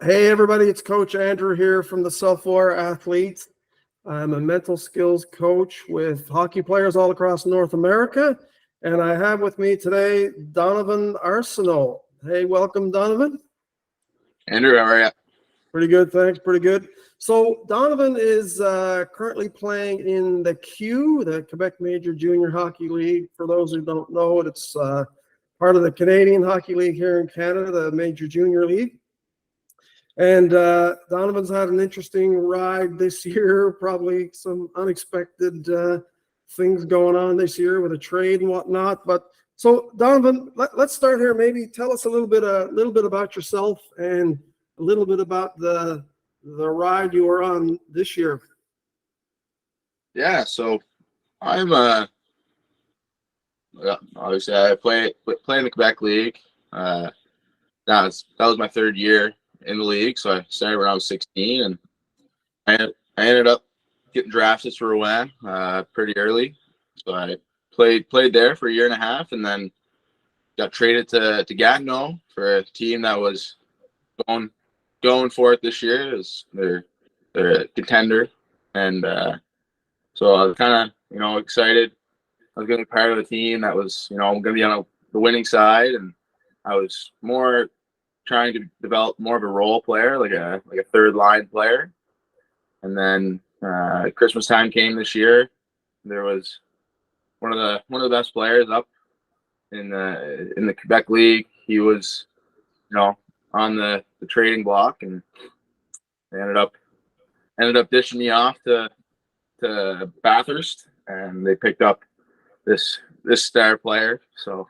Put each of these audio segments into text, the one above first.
Hey everybody, it's Coach Andrew here from the Self-Aware Athlete. I'm a mental skills coach with hockey players all across North America, and I have with me today Donovan Arsenault. Hey, welcome, Donovan. Andrew, how are you? Pretty good, thanks. Pretty good. So Donovan is currently playing in the Q, the Quebec Major Junior Hockey League. For those who don't know it, it's part of the Canadian Hockey League here in Canada, the Major Junior League. And Donovan's had an interesting ride this year, probably some unexpected things going on this year with a trade and whatnot. But so Donovan, let's start here. Maybe tell us a little bit about yourself and a little bit about the ride you were on this year. Yeah, so I'm obviously I play in the Quebec League. That was my third year in the league, so I started when I was 16, and I ended up getting drafted for Rouen pretty early. So I played there for a year and a half, and then got traded to Gatineau for a team that was going for it this year. They're a contender, and so I was kind of excited. I was going to be part of a team that was going to be on the winning side, and I was more trying to develop more of a role player, like a third line player. And then Christmas time came this year. There was one of the best players up in the Quebec League. He was on the trading block, and they ended up dishing me off to Bathurst, and they picked up this star player. So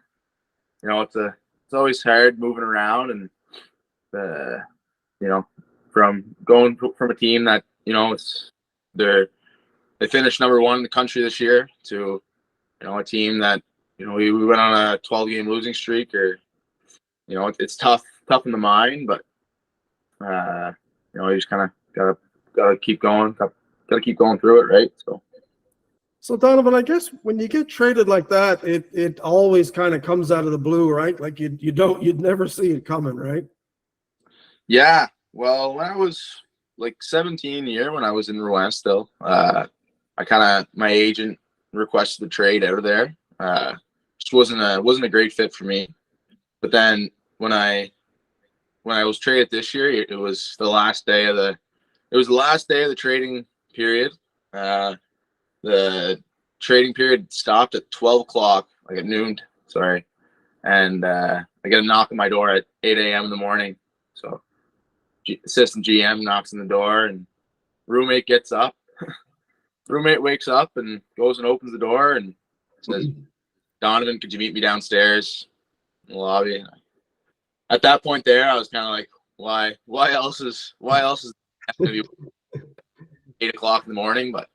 it's always hard moving around, and from going from a team that they finished number one in the country this year to a team that we went on a 12-game losing streak, or it's tough in the mind, but you just kind of gotta keep going, gotta keep going through it, right? So Donovan, I guess when you get traded like that, it always kind of comes out of the blue, right? Like you'd never see it coming, right? Yeah. Well, when I was like 17 when I was in Rouen still, my agent requested the trade out of there. Just wasn't a great fit for me. But then when I was traded this year, it was the last day of the trading period. The trading period stopped at 12 o'clock, like at noon. Sorry, and I get a knock on my door at 8 a.m. in the morning. So assistant GM knocks on the door, and roommate gets up. Roommate wakes up and goes and opens the door and says, "Donovan, could you meet me downstairs in the lobby?" At that point there, I was kind of like, why else is it gonna be 8 o'clock in the morning? But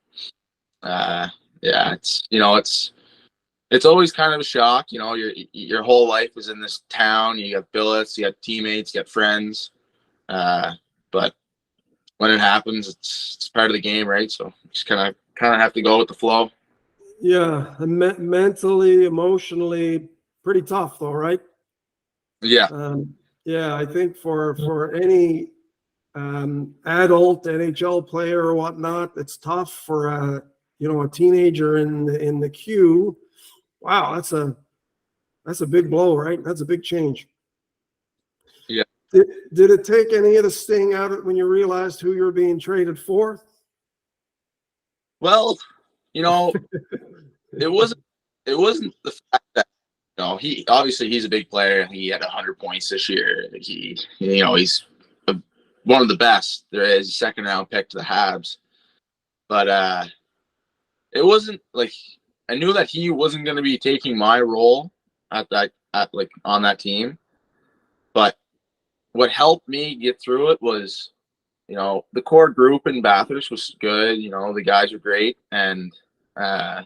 yeah, it's always kind of a shock. Your whole life is in this town. You got billets, you got teammates, you got friends. But when it happens, it's part of the game, right? So you just kind of have to go with the flow. Yeah, mentally, emotionally, pretty tough though, right? Yeah. Yeah, I think for any adult NHL player or whatnot, it's tough. For a teenager in the queue. Wow, that's a big blow, right? That's a big change. Yeah. Did it take any of the sting out of it when you realized who you were being traded for? Well, it wasn't the fact that he's a big player. He had 100 points this year. He's one of the best there is, second round pick to the Habs. But it wasn't like I knew that he wasn't going to be taking my role on that team. But what helped me get through it was, the core group in Bathurst was good. The guys were great, and I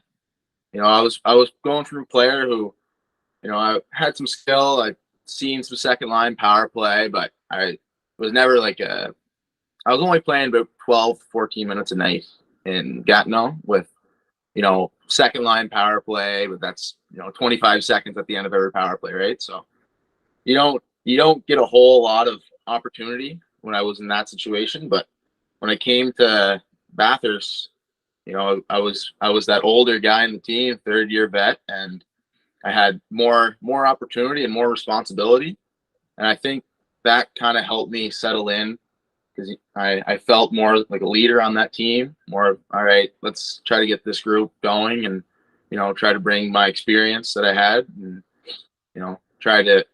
was going through a player who, I had some skill. I'd seen some second line power play, but I was never I was only playing about 12, 14 minutes a night in Gatineau with, second line power play, but that's, 25 seconds at the end of every power play, right? So you you don't get a whole lot of opportunity when I was in that situation. But when I came to Bathurst, you know, I was that older guy in the team, third year vet, and I had more opportunity and more responsibility. And I think that kind of helped me settle in, because I felt more like a leader on that team, more of, all right, let's try to get this group going, and, you know, try to bring my experience that I had, and, you know, try to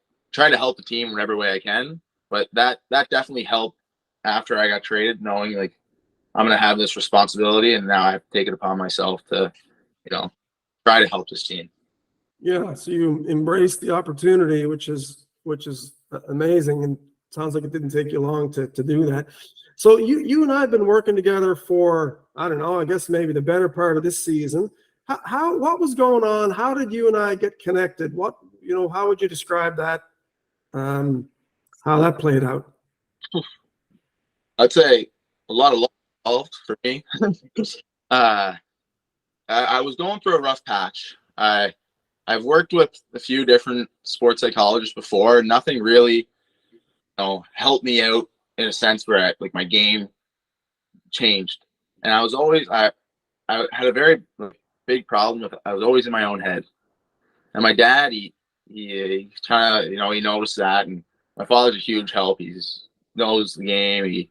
help the team whatever way I can. But that definitely helped after I got traded, knowing like I'm going to have this responsibility, and now I have to take it upon myself to, you know, try to help this team. Yeah, so you embraced the opportunity, which is amazing, and sounds like it didn't take you long to do that. So you and I have been working together for, I don't know, I guess maybe the better part of this season. What was going on? How did you and I get connected? What, you know, how would you describe that? How that played out? I'd say a lot of luck involved for me. I was going through a rough patch. I've worked with a few different sports psychologists before. Nothing really, you know, helped me out in a sense where like my game changed. And I was always, I had a very big problem with, I was always in my own head. And my dad, he kind of, you know, he noticed that. And my father's a huge help. He knows the game. He's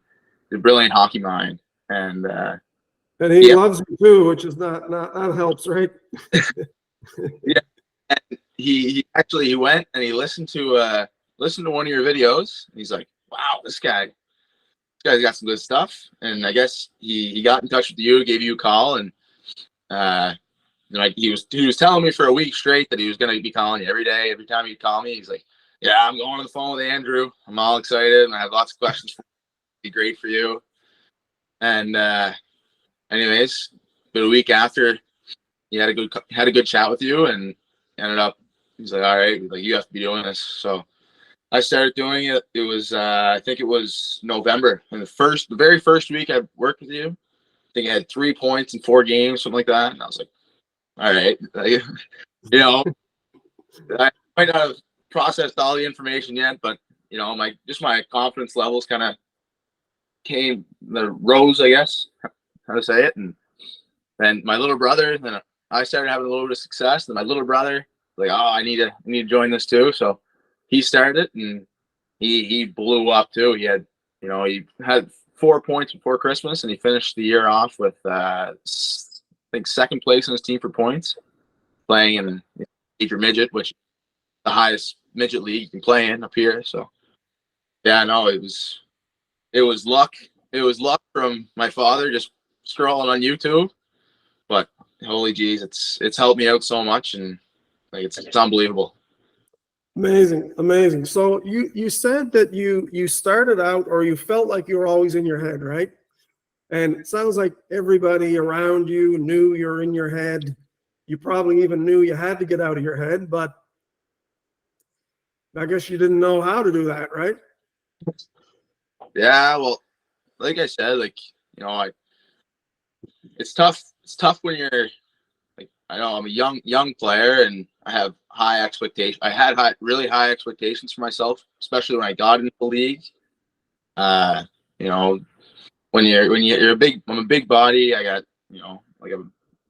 a brilliant hockey mind. And he loves you too, which is not that helps, right? Yeah. And he went and he listened to one of your videos. And he's like, wow, this guy's got some good stuff. And I guess he got in touch with you, gave you a call, and like he was telling me for a week straight that he was going to be calling you every day. Every time he'd call me, he's like, yeah, I'm going on the phone with Andrew. I'm all excited, and I have lots of questions for you. It'd be great for you. And anyways, but a week after, he had a good chat with you, and ended up, he's like, all right, like, you have to be doing this. So I started doing it. It was I think it was November, and the very first week I worked with you, I think I had 3 points in 4 games, something like that. And I was like, all right, like, you know, I might not have processed all the information yet, but, you know, my confidence levels kind of rose, I guess, how to say it. And then my little brother, then I started having a little bit of success. And my little brother was like, oh, I need to join this too. So he started it, and he blew up too. He had 4 points before Christmas, and he finished the year off with I think second place in his team for points, playing in major midget, which is the highest midget league you can play in up here. So yeah, no, it was luck. It was luck from my father just scrolling on YouTube. But holy geez, it's helped me out so much, and like it's unbelievable. Amazing. So you said that you started out, or you felt like you were always in your head, right? And it sounds like everybody around you knew you're in your head. You probably even knew you had to get out of your head, but I guess you didn't know how to do that, right? Yeah, well, like I said, like, you know, it's tough. It's tough when you're like, I know I'm a young player, and I have high expectations. I had really high expectations for myself, especially when I got into the league. You know, when you're I'm a big body. I got, you know, like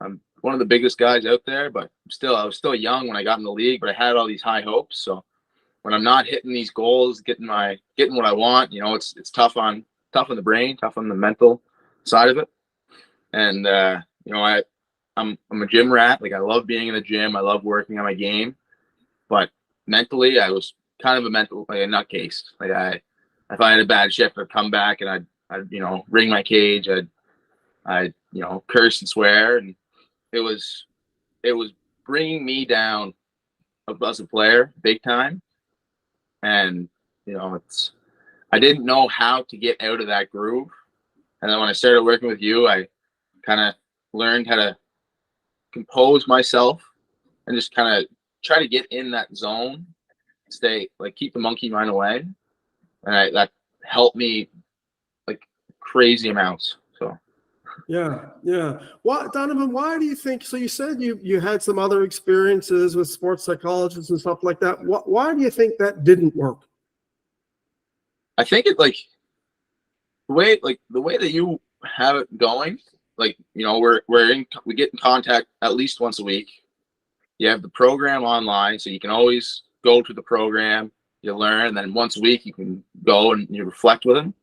I'm one of the biggest guys out there, but I was still young when I got in the league, but I had all these high hopes. So when I'm not hitting these goals, getting what I want, you know, it's tough on the brain, tough on the mental side of it. And you know, I'm a gym rat. Like, I love being in the gym. I love working on my game, but mentally, I was kind of a nutcase. Like, if I had a bad shift, I'd come back and I'd you know, ring my cage. I'd you know, curse and swear, and it was bringing me down as a player big time. And you know, I didn't know how to get out of that groove. And then when I started working with you, I kind of learned how to compose myself and just kind of try to get in that zone, keep the monkey mind away. And that helped me like crazy amounts. So yeah. Donovan, why do you think, so you said you had some other experiences with sports psychologists and stuff like that. Why do you think that didn't work? I think it like the way that you have it going, like, you know, we get in contact at least once a week. You have the program online, so you can always go to the program, you learn, and then once a week you can go and you reflect with them.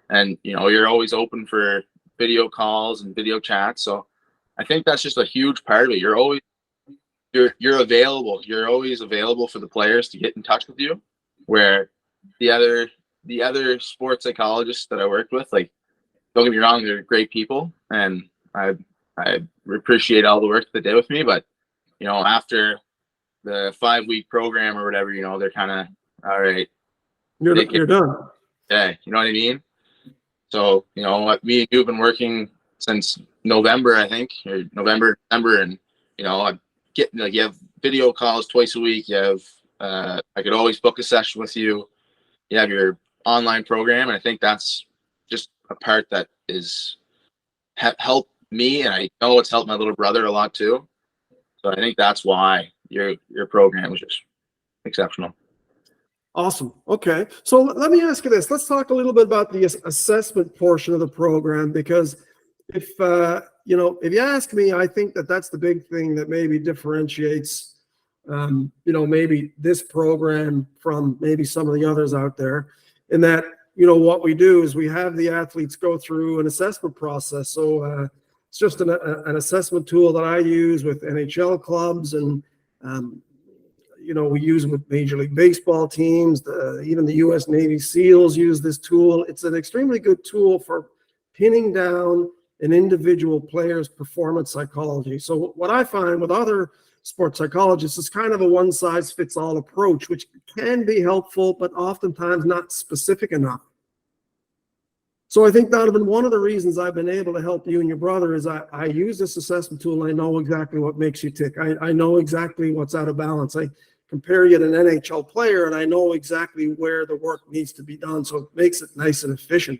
And, you know, you're always open for video calls and video chats. So I think that's just a huge part of it. You're available. You're always available for the players to get in touch with you, where the other sports psychologists that I worked with, like, don't get me wrong, they're great people, and I appreciate all the work they did with me. But, you know, after the 5-week program or whatever, you know, they're kind of, all right, You're done. yeah, you know what I mean? So, you know, me and you have been working since November, I think, or November, December, and, you know, I get, like, you have video calls twice a week. You have, I could always book a session with you. You have your online program, and I think that's just a part that is helped me, and I know it's helped my little brother a lot too. So I think that's why your program is just exceptional. Awesome. Okay. So let me ask you this. Let's talk a little bit about the assessment portion of the program, because if you ask me, I think that's the big thing that maybe differentiates, maybe this program from maybe some of the others out there, in that, what we do is we have the athletes go through an assessment process. So it's just an assessment tool that I use with NHL clubs, and we use it with Major League Baseball teams. Even the U.S. Navy SEALs use this tool. It's an extremely good tool for pinning down an individual player's performance psychology. So what I find with other sports psychologists is kind of a one-size-fits-all approach, which can be helpful, but oftentimes not specific enough. So I think, Donovan, one of the reasons I've been able to help you and your brother is I use this assessment tool, and I know exactly what makes you tick. I know exactly what's out of balance. I compare you to an NHL player, and I know exactly where the work needs to be done, so it makes it nice and efficient.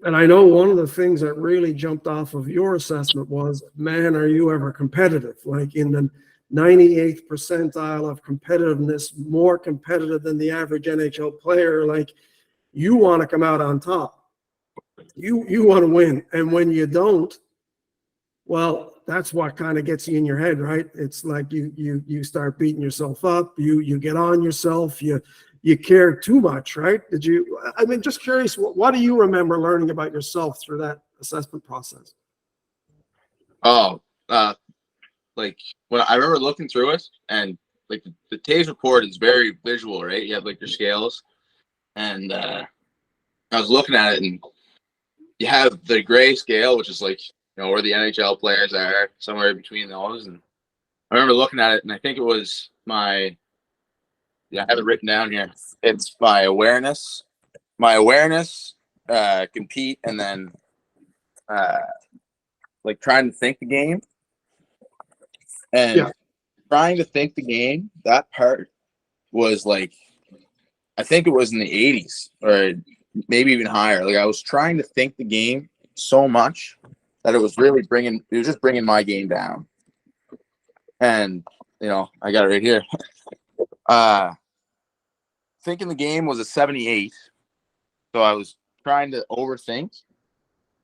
And I know one of the things that really jumped off of your assessment was, man, are you ever competitive? Like in the 98th percentile of competitiveness, more competitive than the average NHL player. Like, you want to come out on top. You want to win. And when you don't, well, that's what kind of gets you in your head, right? It's like you start beating yourself up. You get on yourself. You care too much, right? Just curious, what do you remember learning about yourself through that assessment process? Oh, like, when I remember looking through it, and like the TASE report is very visual, right? You have like your scales, and I was looking at it, and you have the gray scale, which is like, where the NHL players are, somewhere between those. And I remember looking at it, and I think it was I have it written down here. It's my awareness, compete, and then like trying to think the game. And trying to think the game, that part was like, I think it was in the 80s or maybe even higher. Like, I was trying to think the game so much that it was really just bringing my game down. And, I got it right here. Thinking the game was a 78. So I was trying to overthink.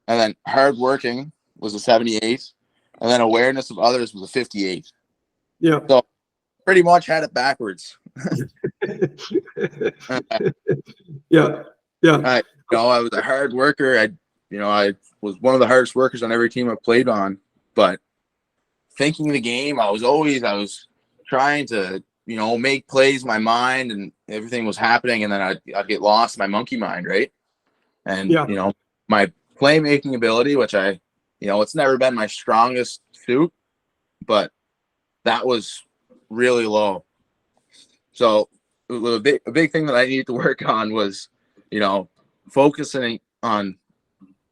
And then hard working was a 78. And then awareness of others was a 58. Yeah. So pretty much had it backwards. Yeah. I was a hard worker. I was one of the hardest workers on every team I played on. But thinking the game, I was trying to, make plays in my mind, and everything was happening, and then I'd get lost in my monkey mind, right? And, my playmaking ability, which it's never been my strongest suit, but that was really low. So a big thing that I needed to work on was, focusing on,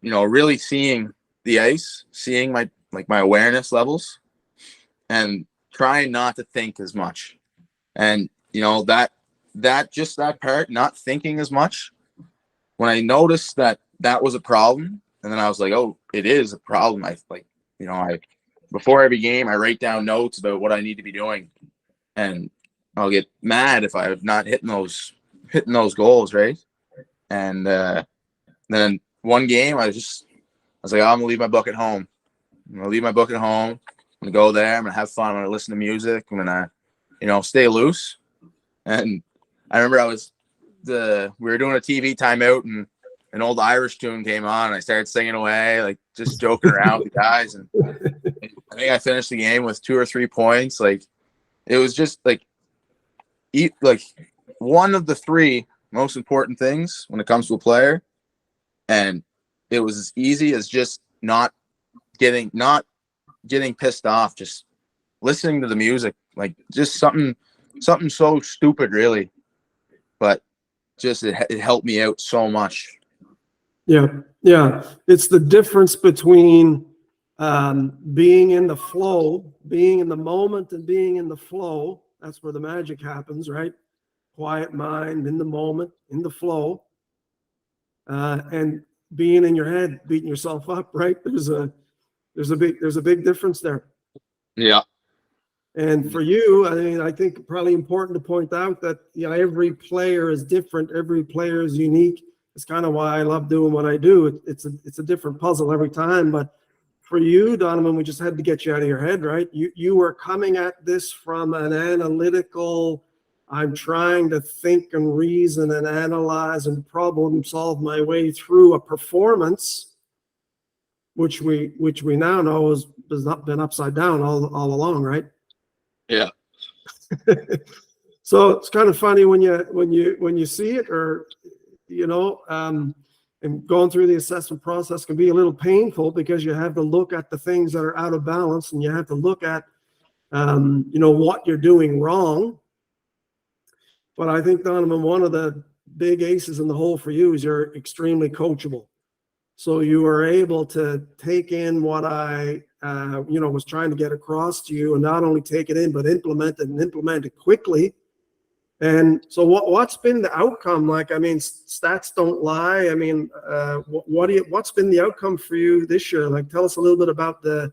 really seeing the ice, seeing my awareness levels, and trying not to think as much. And, that part, not thinking as much, when I noticed that was a problem, and then I was like, oh, it is a problem. Before every game, I write down notes about what I need to be doing, and I'll get mad if I'm not hitting those hitting those goals, right? And then one game, I was like, oh, I'm gonna leave my book at home. I'm gonna leave my book at home. I'm gonna go there. I'm gonna have fun. I'm gonna listen to music. I'm gonna, stay loose. And I remember we were doing a TV timeout, and an old Irish tune came on, and I started singing away, like just joking around with the guys. And I think I finished the game with 2 or 3 points. Like it was just like one of the 3 most important things when it comes to a player. And it was as easy as just not getting pissed off, just listening to the music, like just something so stupid, really, but just it helped me out so much. Yeah. It's the difference between being in the flow, being in the moment, and being in the flow. That's where the magic happens, right? Quiet mind, in the moment, in the flow, and being in your head, beating yourself up, right? There's a big difference there. Yeah. And for you, I mean, I think probably important to point out that every player is different, every player is unique. It's kind of why I love doing what I do. It's a different puzzle every time. But for you, Donovan, we just had to get you out of your head, right? You were coming at this from an analytical, I'm trying to think and reason and analyze and problem solve my way through a performance, which we now know has been upside down all along, right? Yeah. So it's kind of funny when you see it, or and going through the assessment process can be a little painful because you have to look at the things that are out of balance, and you have to look at what you're doing wrong. But I think, Donovan, one of the big aces in the hole for you is you're extremely coachable. So you are able to take in what I was trying to get across to you, and not only take it in, but implement it quickly. And so what's been the outcome like? I mean, stats don't lie. I mean, what's been the outcome for you this year? Like, tell us a little bit about the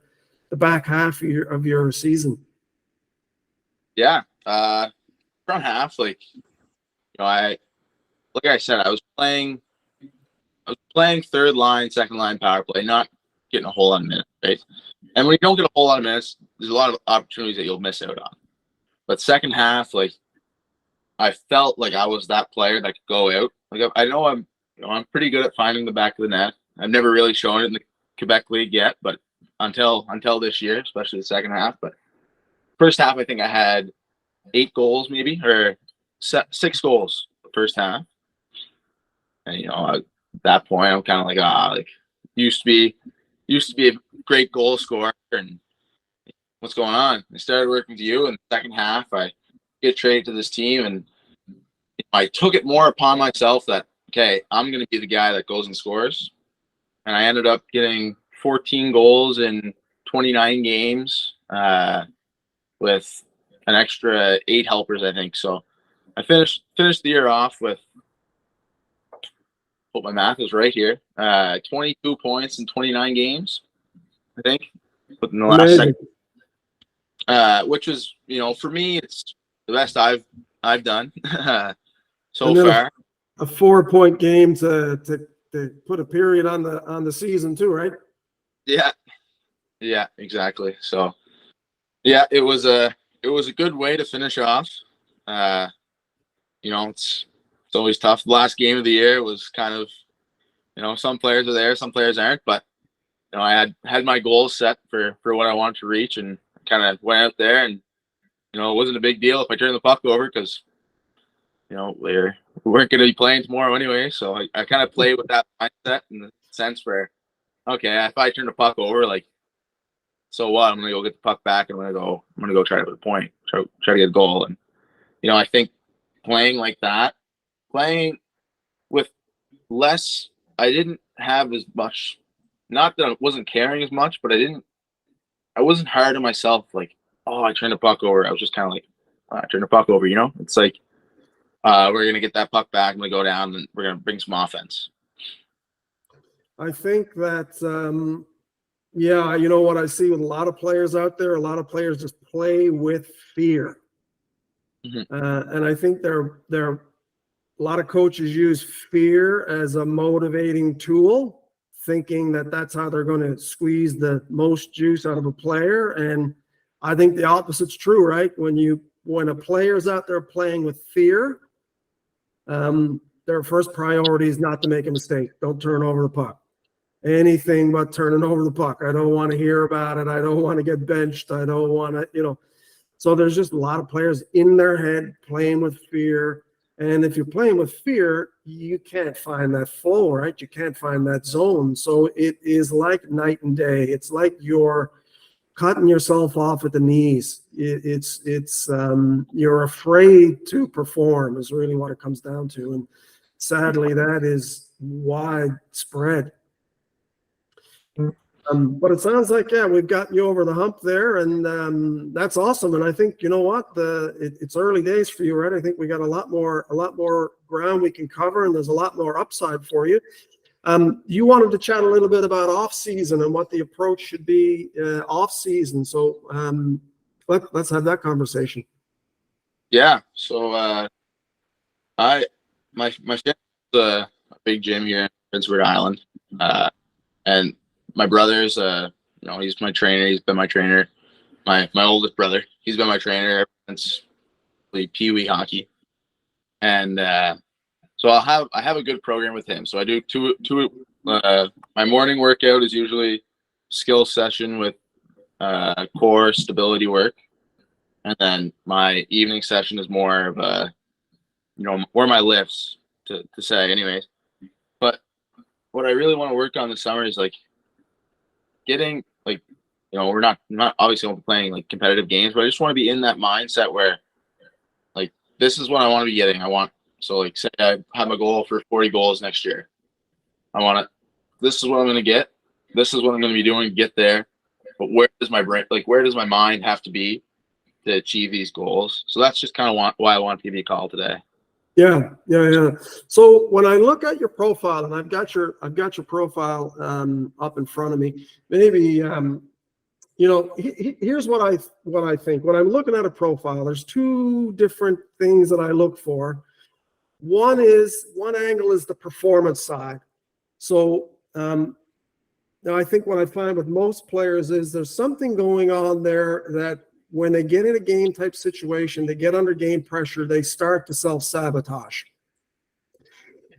back half of your season. Yeah. Front half, like I said, I was playing third line, second line power play, not getting a whole lot of minutes, right? And when you don't get a whole lot of minutes, there's a lot of opportunities that you'll miss out on. But second half, like, I felt like I was that player that could go out. Like, I know I'm pretty good at finding the back of the net. I've never really shown it in the Quebec League yet, but until this year, especially the second half. But first half, I think I had 8 goals, maybe, or 6 goals the first half. And at that point, I'm kind of like, used to be a great goal scorer, and what's going on? I started working with you in the second half. I get traded to this team, and I took it more upon myself that, okay, I'm going to be the guy that goes and scores. And I ended up getting 14 goals in 29 games with an extra 8 helpers, I think. So I finished the year off with, hope my math is right here, 22 points in 29 games, I think, within the last second. Which was, for me, it's the best I've done so far. A 4-point game to put a period on the season too, right? Yeah, exactly. So yeah, it was a good way to finish off. It's always tough. The last game of the year was kind of, some players are there, some players aren't, but I had my goals set for what I wanted to reach, and kind of went out there, and it wasn't a big deal if I turned the puck over, because we weren't going to be playing tomorrow anyway. So I kind of played with that mindset, in the sense where, okay, if I turn the puck over, like, so what? I'm going to go get the puck back, and I'm going to go try to put a point, try to get a goal. And I think playing like that, playing with less, I didn't have as much. Not that I wasn't caring as much, but I wasn't hard on myself. Like, oh, I turned the puck over. I was just kind of like, I turned the puck over. It's like, we're going to get that puck back, and we go down, and we're going to bring some offense. I think that, what I see with a lot of players out there, a lot of players just play with fear. Mm-hmm. And I think they're a lot of coaches use fear as a motivating tool, thinking that that's how they're going to squeeze the most juice out of a player. And I think the opposite's true, right? When a player's out there playing with fear, their first priority is not to make a mistake. Don't turn over the puck. Anything but turning over the puck. I don't want to hear about it. I don't want to get benched. I don't want to, So there's just a lot of players in their head playing with fear. And if you're playing with fear, you can't find that flow, right? You can't find that zone. So it is like night and day. It's like you're cutting yourself off at the knees. You're afraid to perform is really what it comes down to. And sadly, that is widespread. But it sounds like, we've gotten you over the hump there, and that's awesome. And I think, you know what, it's early days for you, right? I think we got a lot more ground we can cover, and there's a lot more upside for you. You wanted to chat a little bit about off season and what the approach should be off season. So let's have that conversation. Yeah. So my family is a big gym here in Prince Edward Island, and my brother's, he's my trainer. He's been my trainer. My oldest brother, he's been my trainer ever since Pee-wee hockey. And so I have a good program with him. So I do two. My morning workout is usually skill session with core stability work, and then my evening session is more of more my lifts to say, anyways. But what I really want to work on this summer is getting we're not obviously won't be playing competitive games, but I just want to be in that mindset where this is what I want to be getting. Say I have a goal for 40 goals next year. This is what I'm going to get. This is what I'm going to be doing to get there. But where does my brain, where does my mind have to be to achieve these goals? So that's just kind of why I want to give you a call today. Yeah. So when I look at your profile, and I've got your profile up in front of me, maybe here's what I think. When I'm looking at a profile, there's two different things that I look for. One angle is the performance side. So now I think what I find with most players is there's something going on there that when they get in a game type situation, they get under game pressure, they start to self-sabotage.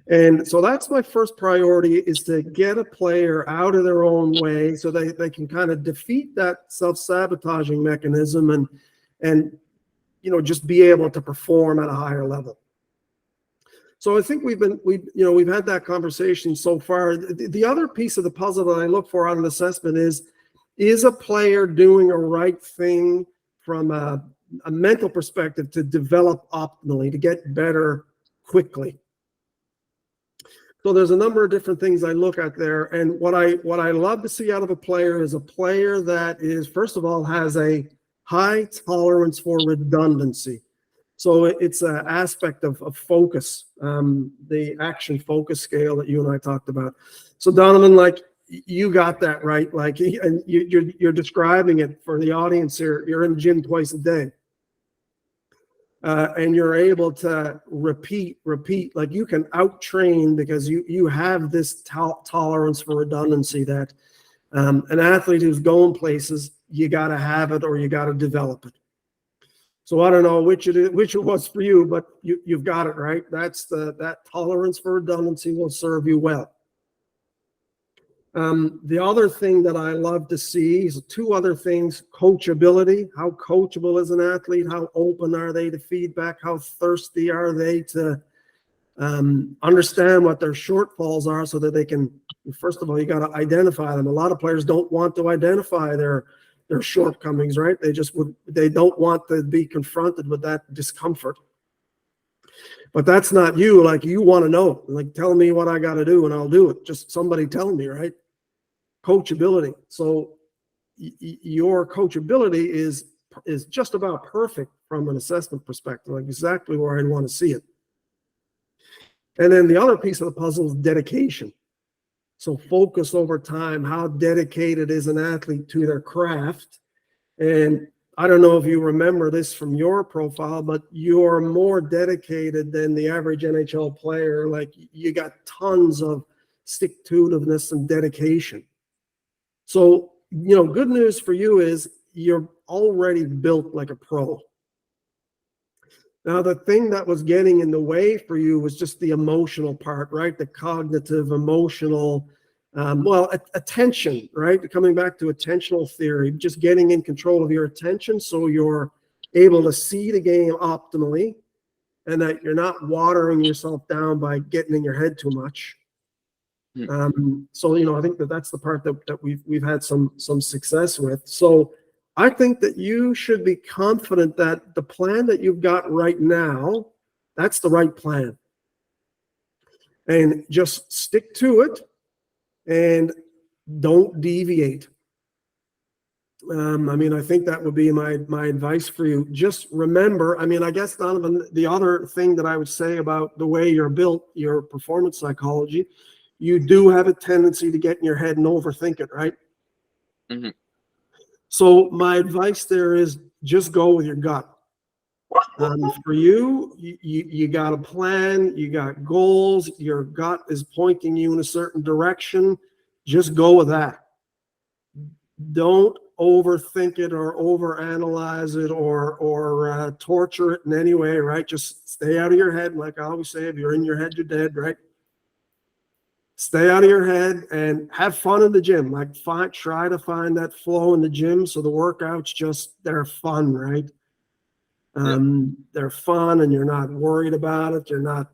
And so that's my first priority, is to get a player out of their own way so they can kind of defeat that self-sabotaging mechanism and just be able to perform at a higher level. So I think we've had that conversation so far. The other piece of the puzzle that I look for on an assessment is a player doing a right thing from a mental perspective to develop optimally, to get better quickly. So there's a number of different things I look at there. And what I love to see out of a player is a player that is, first of all, has a high tolerance for redundancy. So it's an aspect of focus, the action focus scale that you and I talked about. So Donovan, you got that right. And you're describing it for the audience here. You're in the gym twice a day. And you're able to repeat. You can out-train because you have this tolerance for redundancy that an athlete who's going places, you got to have it or you got to develop it. So I don't know which it was for you, but you've got it right. That tolerance for redundancy will serve you well. The other thing that I love to see is two other things: coachability. How coachable is an athlete? How open are they to feedback? How thirsty are they to understand what their shortfalls are so that they can, first of all, you got to identify them. A lot of players don't want to identify their shortcomings, right? They don't want to be confronted with that discomfort. But that's not you. You want to know, tell me what I got to do and I'll do it. Just somebody tell me, right? Coachability. So your coachability is just about perfect from an assessment perspective, exactly where I'd want to see it. And then the other piece of the puzzle is dedication. So focus over time. How dedicated is an athlete to their craft? And I don't know if you remember this from your profile, but you're more dedicated than the average NHL player. Like, you got tons of stick-to-itiveness and dedication. So, good news for you is you're already built like a pro. Now, the thing that was getting in the way for you was just the emotional part, right? The cognitive, emotional, attention, right? Coming back to attentional theory, just getting in control of your attention so you're able to see the game optimally and that you're not watering yourself down by getting in your head too much. So, I think that's the part that we've had some success with. So I think that you should be confident that the plan that you've got right now, that's the right plan. And just stick to it and don't deviate. I think that would be my advice for you. Just remember, I guess, Donovan, the other thing that I would say about the way you're built, your performance psychology, you do have a tendency to get in your head and overthink it, right? Mm-hmm. So my advice there is just go with your gut. For you, you got a plan, you got goals, your gut is pointing you in a certain direction. Just go with that. Don't overthink it or overanalyze it or torture it in any way, right? Just stay out of your head. Like I always say, if you're in your head, you're dead, right? Stay out of your head and have fun in the gym. Like, try to find that flow in the gym. So the workouts they're fun, right? They're fun and you're not worried about it. You're not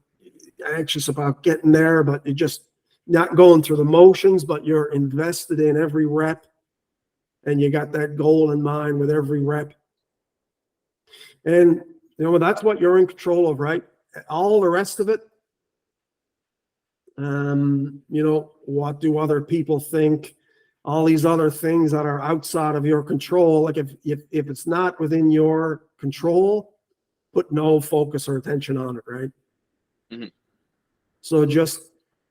anxious about getting there, but you're just not going through the motions, but you're invested in every rep and you got that goal in mind with every rep. And, that's what you're in control of, right? All the rest of it, what do other people think? All these other things that are outside of your control. Like if it's not within your control, put no focus or attention on it, right? Mm-hmm. So just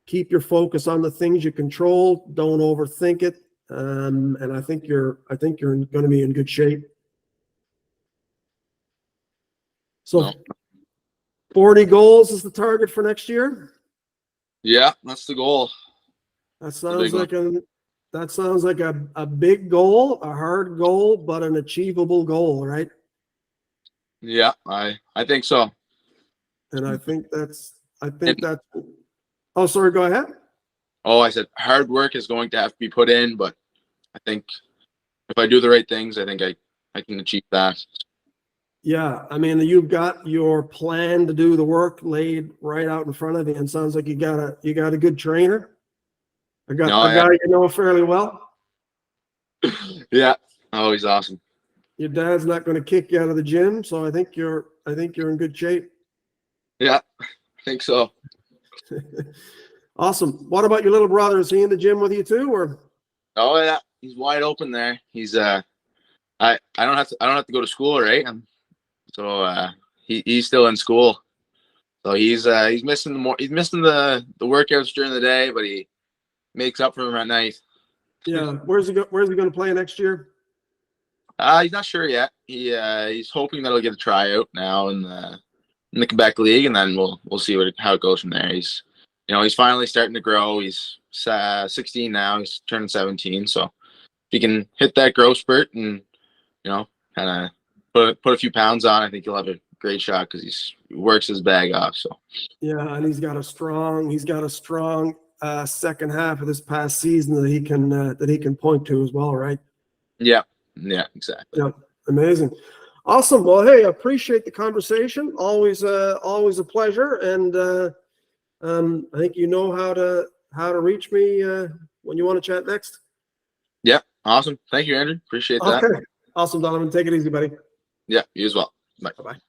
keep your focus on the things you control. Don't overthink it. And I think you're going to be in good shape. So 40 goals is the target for next year. Yeah, that's the goal. That sounds like a big goal, a hard goal, but an achievable goal, right? Yeah, I think so. And I think that's oh, sorry, go ahead. Oh, I said hard work is going to have to be put in, but I think if I do the right things, I think I can achieve that. Yeah, you've got your plan to do the work laid right out in front of you, and sounds like you got a good trainer. A guy you know fairly well. Yeah. Oh, he's awesome. Your dad's not going to kick you out of the gym, so I think you're in good shape. Yeah, I think so. Awesome. What about your little brother? Is he in the gym with you too, or? Oh yeah, he's wide open there. He's I don't have to go to school, right? So he's still in school. So he's missing the workouts during the day, but he makes up for them at night. Yeah. Where's he going to play next year? He's not sure yet. He's hoping that he'll get a tryout now in the Quebec League, and then we'll see how it goes from there. He's finally starting to grow. He's 16 now. He's turning 17. So if he can hit that growth spurt and kind of put a few pounds on, I think he'll have a great shot because he works his bag off. So yeah, and he's got a strong second half of this past season that he can point to as well, right? Yeah, exactly. Yeah, amazing, awesome. Well, hey, I appreciate the conversation. Always a pleasure, and I think you know how to reach me when you want to chat next. Yeah, awesome. Thank you, Andrew. Appreciate that. Okay, awesome, Donovan. Take it easy, buddy. Yeah, you as well. Bye. Bye-bye.